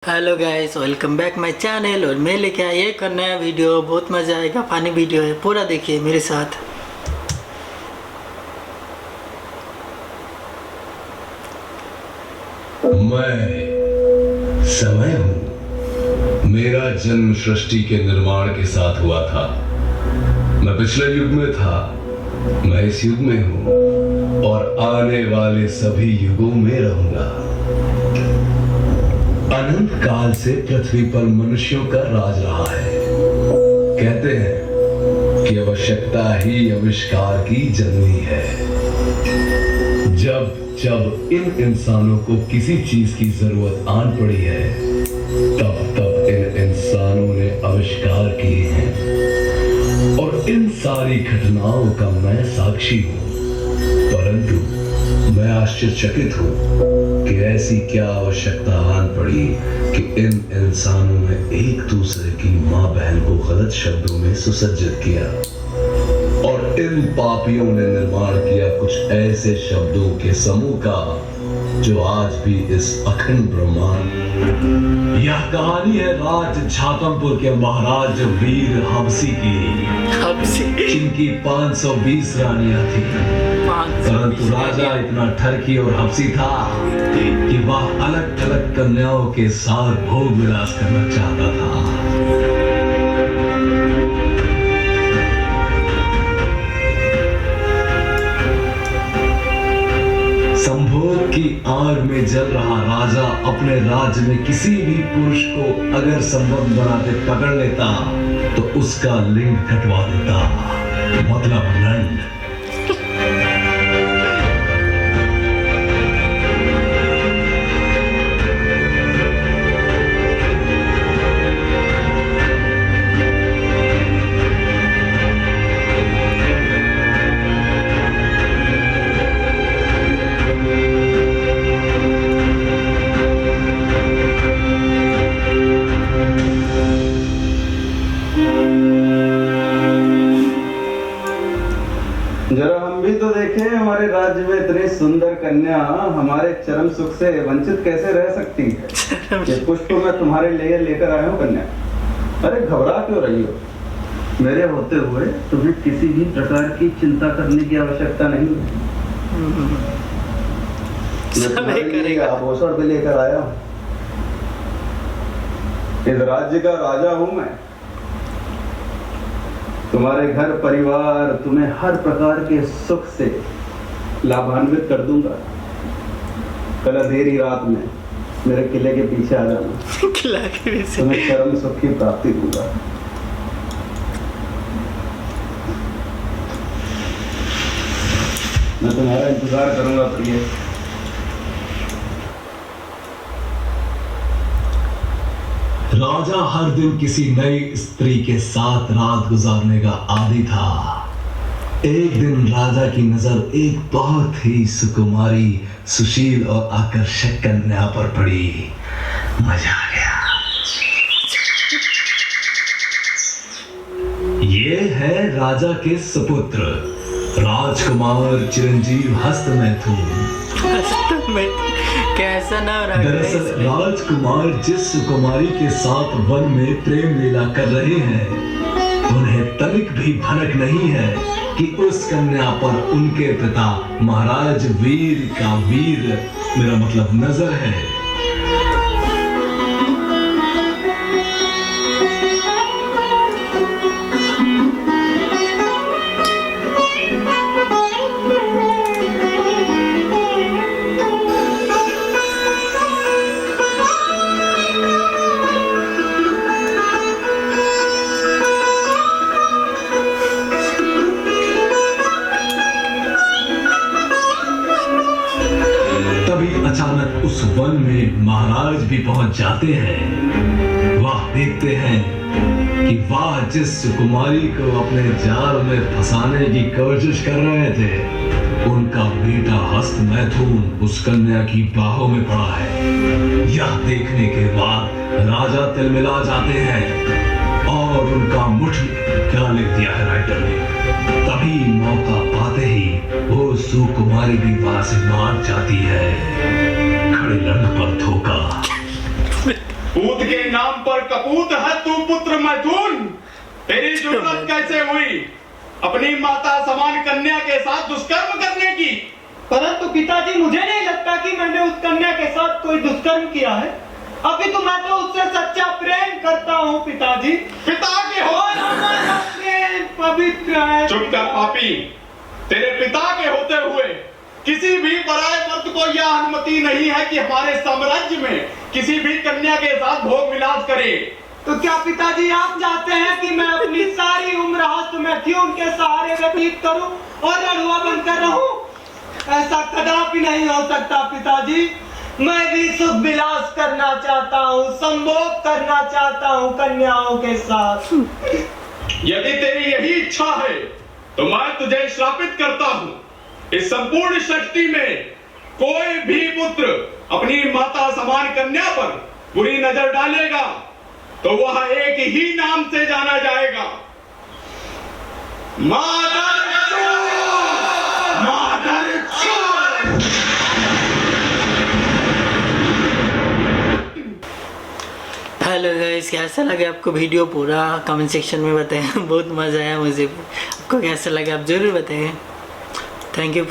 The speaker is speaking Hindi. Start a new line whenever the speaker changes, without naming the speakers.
Hello guys, welcome back my channel. और मैं लेके आया एक नया वीडियो। बहुत मज़ा आएगा, फनी वीडियो है, पूरा देखिए मेरे साथ।
मैं समय हूँ। मेरा जन्म सृष्टि के निर्माण के साथ हुआ था। मैं पिछले युग में था, मैं इस युग में हूँ और आने वाले सभी युगों में रहूंगा। अनंत काल से पृथ्वी पर मनुष्यों का राज रहा है। कहते हैं कि आवश्यकता ही आविष्कार की जननी है। जब जब इन इंसानों को किसी चीज की जरूरत आन पड़ी है, तब तब इन इंसानों ने आविष्कार किए हैं और इन सारी घटनाओं का मैं साक्षी हूं। परंतु मैं आश्चर्यचकित हूं कि ऐसी क्या आवश्यकता आन पड़ी कि इन इंसानों ने एक दूसरे की मां बहन को गलत शब्दों में सुसज्जित किया और इन पापियों ने निर्माण किया कुछ ऐसे शब्दों के समूह का जो आज भी इस अखंड ब्रह्मांड। यह कहानी है राज छातमपुर के महाराज वीर हबसी की, जिनकी 520 रानियां थी। परंतु राजा इतना ठरकी और हबसी था कि वह अलग अलग कन्याओं के साथ भोग विलास करना चाहता था। संभोग की आग में जल रहा राजा अपने राज्य में किसी भी पुरुष को अगर संभोग बनाते पकड़ लेता तो उसका लिंग कटवा देता, मतलब नंद।
जरा हम भी तो देखें, हमारे राज्य में इतनी सुंदर कन्या हमारे चरम सुख से वंचित कैसे रह सकती है। ये पुष्प मैं तुम्हारे लिए लेकर आया हूँ कन्या। अरे घबरा क्यों रही हो? मेरे होते हुए तुम्हें किसी भी प्रकार की चिंता करने की आवश्यकता नहीं है। मैं तुम्हारे लिए आभूषण भी लेकर आया हूँ। इस राज्य का राजा हूँ मैं। तुम्हारे घर परिवार तुम्हें हर प्रकार के सुख से लाभान्वित कर दूंगा। कल अंधेरी रात में मेरे किले के पीछे आ जाना।
किला के पीछे
तुम्हें चरम सुख की प्राप्ति दूंगा। मैं तुम्हारा इंतजार करूंगा प्रिय।
राजा हर दिन किसी नई स्त्री के साथ रात गुजारने का आदी था। एक दिन राजा की नजर एक बहुत ही सुकुमारी, सुशील और आकर्षक कन्या पर पड़ी। मजा आ गया। ये है राजा के सुपुत्र राजकुमार चिरंजीव हस्तमैथुन।
कैसा ना रहा।
दरअसल राजकुमार जिस कुमारी के साथ वन में प्रेम लीला कर रहे हैं, उन्हें तनिक भी भनक नहीं है कि उस कन्या पर उनके पिता महाराज वीर का वीर, मेरा मतलब नजर है। अचानक उस वन में महाराज भी पहुंच जाते हैं। वह देखते हैं कि वाह, जिस कुमारी को अपने जाल में फंसाने की कोशिश कर रहे थे, उनका बेटा हस्तमैथुन उस कन्या की बाहों में पड़ा है। यह देखने के बाद राजा तिलमिला जाते हैं और उनका मुठ क्या लिख दिया है राइटर ने। तभी मौका पाते ही वो सुकुमारी भी वहां से मार जाती है। खड़े रंग पर धोखा।
पूत के नाम पर कपूत है तू पुत्र मैथुन। तेरी जुर्रत कैसे हुई अपनी माता समान कन्या के साथ दुष्कर्म करने की?
परंतु पिताजी मुझे नहीं लगता कि मैंने उस कन्या के साथ कोई दुष्कर्म किया है। अभी तो मैं तो उससे सच्चा प्रेम करता हूँ पिताजी।
पिता के हो
और हमारा प्रेम पवित्र है।
चुप कर पापी। तेरे पिता के होते हुए किसी भी पराये मर्द को यह अनुमति नहीं है कि हमारे साम्राज्य में किसी भी कन्या के साथ भोग विलास करे।
तो क्या पिताजी आप चाहते हैं कि मैं अपनी सारी उम्र हस्तमैथुन के सहारे व्यतीत करूं और लड़ुआ बनकर रहूं? ऐसा कदापि नहीं हो सकता पिताजी। मैं भी सुख विलास करना चाहता हूँ, संभोग करना चाहता हूँ कन्याओं के साथ।
यदि तेरी यही इच्छा है तो मैं तुझे श्रापित करता हूँ। इस संपूर्ण सृष्टि में कोई भी पुत्र अपनी माता समान कन्या पर बुरी नजर डालेगा तो वह एक ही नाम से जाना जाएगा, मादरचोद।
हेलो गाइस, कैसा लगा आपको वीडियो पूरा कमेंट सेक्शन में बताएं। बहुत मज़ा आया मुझे। आपको कैसा लगा आप ज़रूर बताएं। Thank you.